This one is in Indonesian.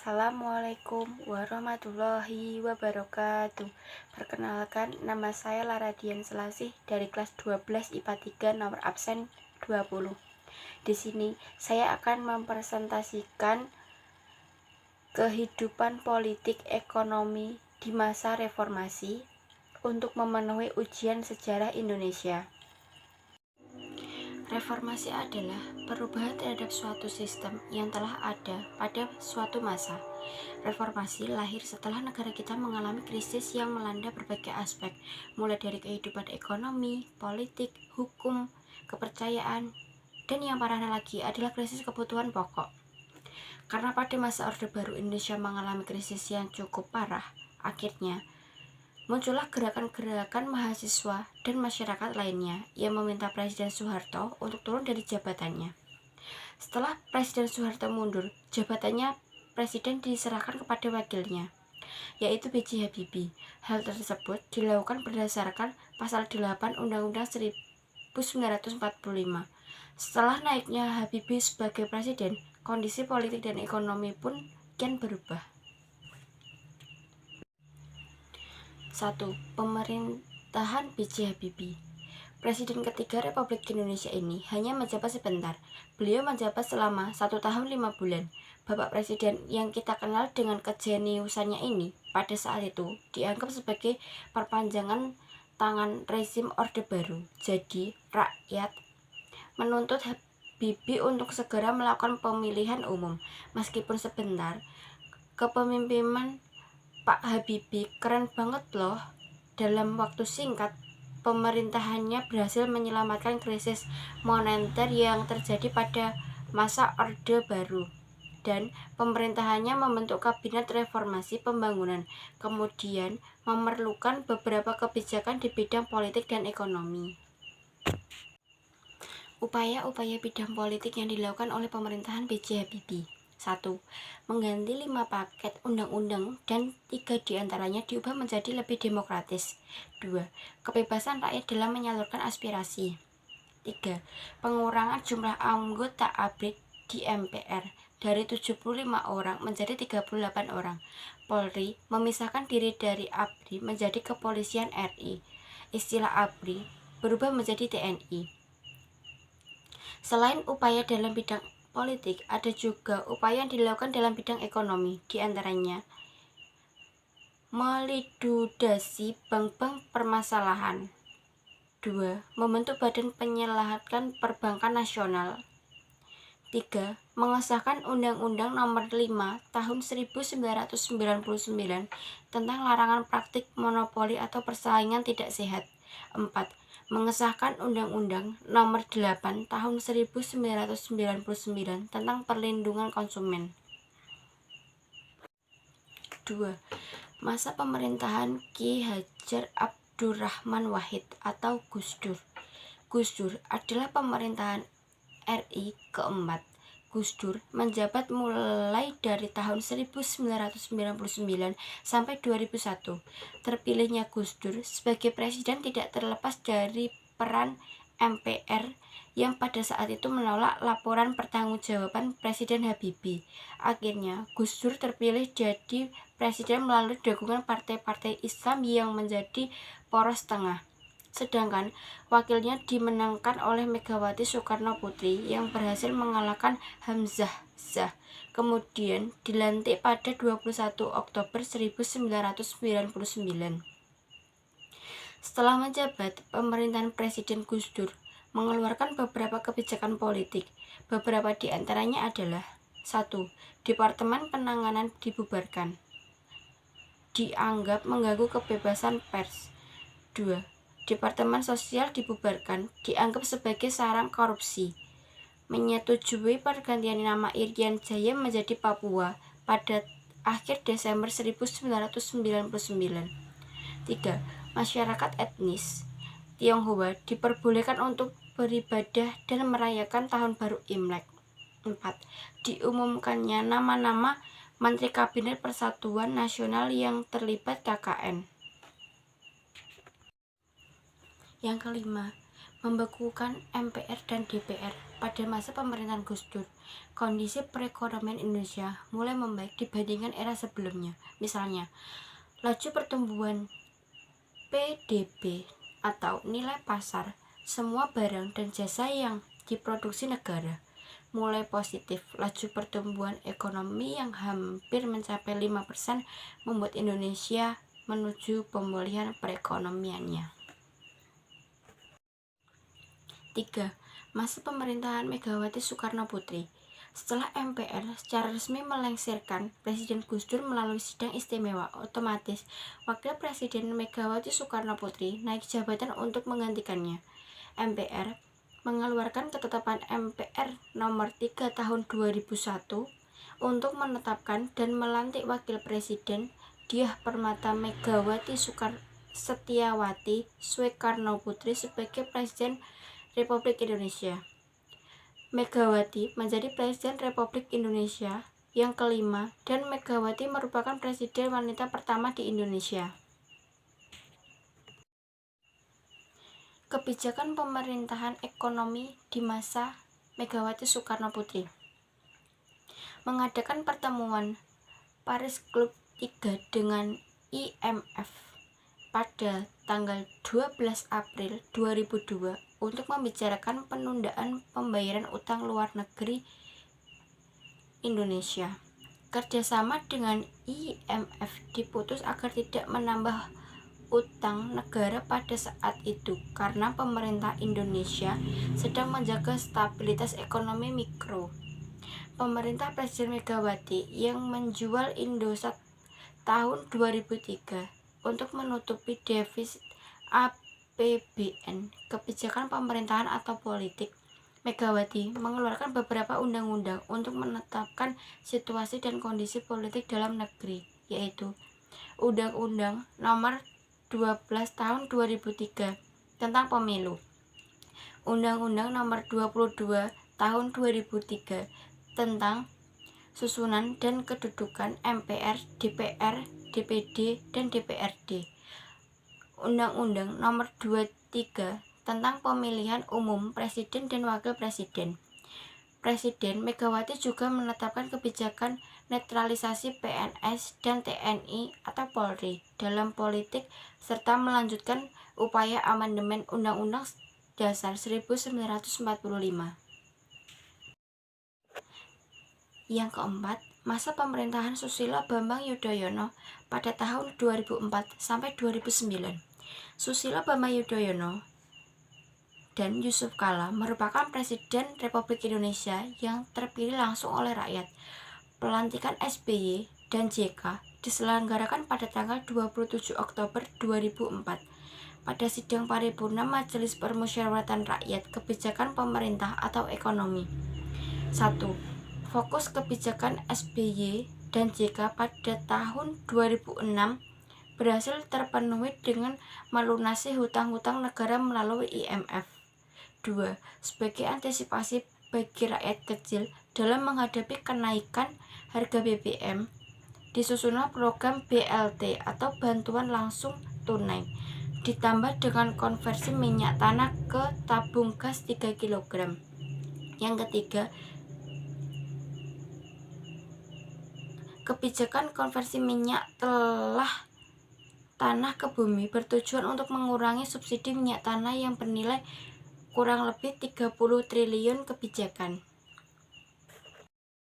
Assalamualaikum warahmatullahi wabarakatuh. Perkenalkan, nama saya Laradian Selasih dari kelas 12 IPA 3 nomor absen 20. Di sini saya akan mempresentasikan kehidupan politik ekonomi di masa reformasi untuk memenuhi ujian sejarah Indonesia. Reformasi adalah perubahan terhadap suatu sistem yang telah ada pada suatu masa. Reformasi lahir setelah negara kita mengalami krisis yang melanda berbagai aspek, mulai dari kehidupan ekonomi, politik, hukum, kepercayaan, dan yang parahnya lagi adalah krisis kebutuhan pokok. Karena pada masa Orde Baru Indonesia mengalami krisis yang cukup parah, akhirnya muncullah gerakan-gerakan mahasiswa dan masyarakat lainnya yang meminta Presiden Soeharto untuk turun dari jabatannya. Setelah Presiden Soeharto mundur, jabatannya Presiden diserahkan kepada wakilnya, yaitu B.J. Habibie. Hal tersebut dilakukan berdasarkan Pasal 8 Undang-Undang 1945. Setelah naiknya Habibie sebagai Presiden, kondisi politik dan ekonomi pun kian berubah. 1. Pemerintahan B.J. Habibie. Presiden ketiga Republik Indonesia ini hanya menjabat sebentar. Beliau menjabat selama 1 tahun 5 bulan. Bapak Presiden yang kita kenal dengan kejeniusannya ini pada saat itu dianggap sebagai perpanjangan tangan rezim Orde Baru. Jadi rakyat menuntut Habibie untuk segera melakukan pemilihan umum. Meskipun sebentar, kepemimpinan Pak Habibie keren banget loh. Dalam waktu singkat, pemerintahannya berhasil menyelamatkan krisis moneter yang terjadi pada masa Orde Baru, dan pemerintahannya membentuk Kabinet Reformasi Pembangunan, kemudian memerlukan beberapa kebijakan di bidang politik dan ekonomi. Upaya-upaya bidang politik yang dilakukan oleh pemerintahan B.J. Habibie. 1. Mengganti 5 paket undang-undang dan 3 diantaranya diubah menjadi lebih demokratis. 2. Kebebasan rakyat dalam menyalurkan aspirasi. 3. Pengurangan jumlah anggota ABRI di MPR dari 75 orang menjadi 38 orang. Polri memisahkan diri dari ABRI menjadi Kepolisian RI. Istilah ABRI berubah menjadi TNI. Selain upaya dalam bidang politik, ada juga upaya yang dilakukan dalam bidang ekonomi, diantaranya melidudasi bank-bank permasalahan. 2. Membentuk Badan Penyelahkan Perbankan Nasional. 3. Mengesahkan Undang-Undang Nomor 5 Tahun 1999 tentang larangan praktik monopoli atau persaingan tidak sehat. 4. Mengesahkan Undang-Undang Nomor 8 Tahun 1999 tentang perlindungan konsumen. 2. Masa pemerintahan Ki Hajar Abdurrahman Wahid atau Gus Dur. Gus Dur adalah pemerintahan RI keempat. Gus Dur menjabat mulai dari tahun 1999 sampai 2001. Terpilihnya Gus Dur sebagai presiden tidak terlepas dari peran MPR yang pada saat itu menolak laporan pertanggungjawaban Presiden Habibie. Akhirnya Gus Dur terpilih jadi presiden melalui dukungan partai-partai Islam yang menjadi poros tengah. Sedangkan wakilnya dimenangkan oleh Megawati Soekarno Putri yang berhasil mengalahkan Hamzah Shah. Kemudian dilantik pada 21 Oktober 1999. Setelah menjabat, pemerintahan Presiden Gus Dur mengeluarkan beberapa kebijakan politik. Beberapa di antaranya adalah: 1. Departemen Penanganan dibubarkan, dianggap mengganggu kebebasan pers. 2. Departemen Sosial dibubarkan, dianggap sebagai sarang korupsi. Menyetujui pergantian nama Irian Jaya menjadi Papua pada akhir Desember 1999. 3. Masyarakat etnis Tionghoa diperbolehkan untuk beribadah dan merayakan Tahun Baru Imlek. 4. Diumumkannya nama-nama Menteri Kabinet Persatuan Nasional yang terlibat KKN. Yang kelima, membekukan MPR dan DPR pada masa pemerintahan Gus Dur. kondisi perekonomian Indonesia mulai membaik dibandingkan era sebelumnya. Misalnya, laju pertumbuhan PDB atau nilai pasar semua barang dan jasa yang diproduksi negara mulai positif. Laju pertumbuhan ekonomi yang hampir mencapai 5% membuat Indonesia menuju pemulihan perekonomiannya. 3. Masa pemerintahan Megawati Soekarno Putri. Setelah MPR secara resmi melengsarkan Presiden Gus Dur melalui sidang istimewa, otomatis Wakil Presiden Megawati Soekarno Putri naik jabatan untuk menggantikannya. MPR mengeluarkan ketetapan MPR nomor 3 tahun 2001 untuk menetapkan dan melantik Wakil Presiden Dyah Permata Megawati Setiawati Soekarno Putri sebagai Presiden Republik Indonesia. Megawati menjadi Presiden Republik Indonesia yang kelima dan Megawati merupakan Presiden wanita pertama di Indonesia. Kebijakan pemerintahan ekonomi di masa Megawati Soekarno Putri. Mengadakan pertemuan Paris Club 3 dengan IMF pada tanggal 12 April 2002 untuk membicarakan penundaan pembayaran utang luar negeri Indonesia. Kerjasama dengan IMF diputus agar tidak menambah utang negara pada saat itu karena pemerintah Indonesia sedang menjaga stabilitas ekonomi mikro. Pemerintah Presiden Megawati yang menjual Indosat tahun 2003 untuk menutupi defisit APBN. Kebijakan pemerintahan atau politik Megawati mengeluarkan beberapa undang-undang untuk menetapkan situasi dan kondisi politik dalam negeri, yaitu Undang-Undang Nomor 12 tahun 2003 tentang pemilu, Undang-Undang Nomor 22 tahun 2003 tentang susunan dan kedudukan MPR, DPR, DPD, dan DPRD, Undang-Undang Nomor 23 tentang pemilihan umum presiden dan wakil presiden. Presiden Megawati juga menetapkan kebijakan netralisasi PNS dan TNI atau Polri dalam politik serta melanjutkan upaya amandemen Undang-Undang Dasar 1945. Yang keempat, masa pemerintahan Susilo Bambang Yudhoyono pada tahun 2004 sampai 2009. Susilo Bambang Yudhoyono dan Yusuf Kala merupakan Presiden Republik Indonesia yang terpilih langsung oleh rakyat. Pelantikan SBY dan JK diselenggarakan pada tanggal 27 Oktober 2004 pada sidang paripurna Majelis Permusyawaratan Rakyat Kebijakan Pemerintah atau Ekonomi. 1. Fokus kebijakan SBY dan JK pada tahun 2006 berhasil terpenuhi dengan melunasi hutang-hutang negara melalui IMF. 2. Sebagai antisipasi bagi rakyat kecil dalam menghadapi kenaikan harga BBM, disusunlah program BLT atau bantuan langsung tunai, ditambah dengan konversi minyak tanah ke tabung gas 3 kg. Yang ketiga, kebijakan konversi minyak tanah ke bumi bertujuan untuk mengurangi subsidi minyak tanah yang bernilai kurang lebih 30 triliun kebijakan.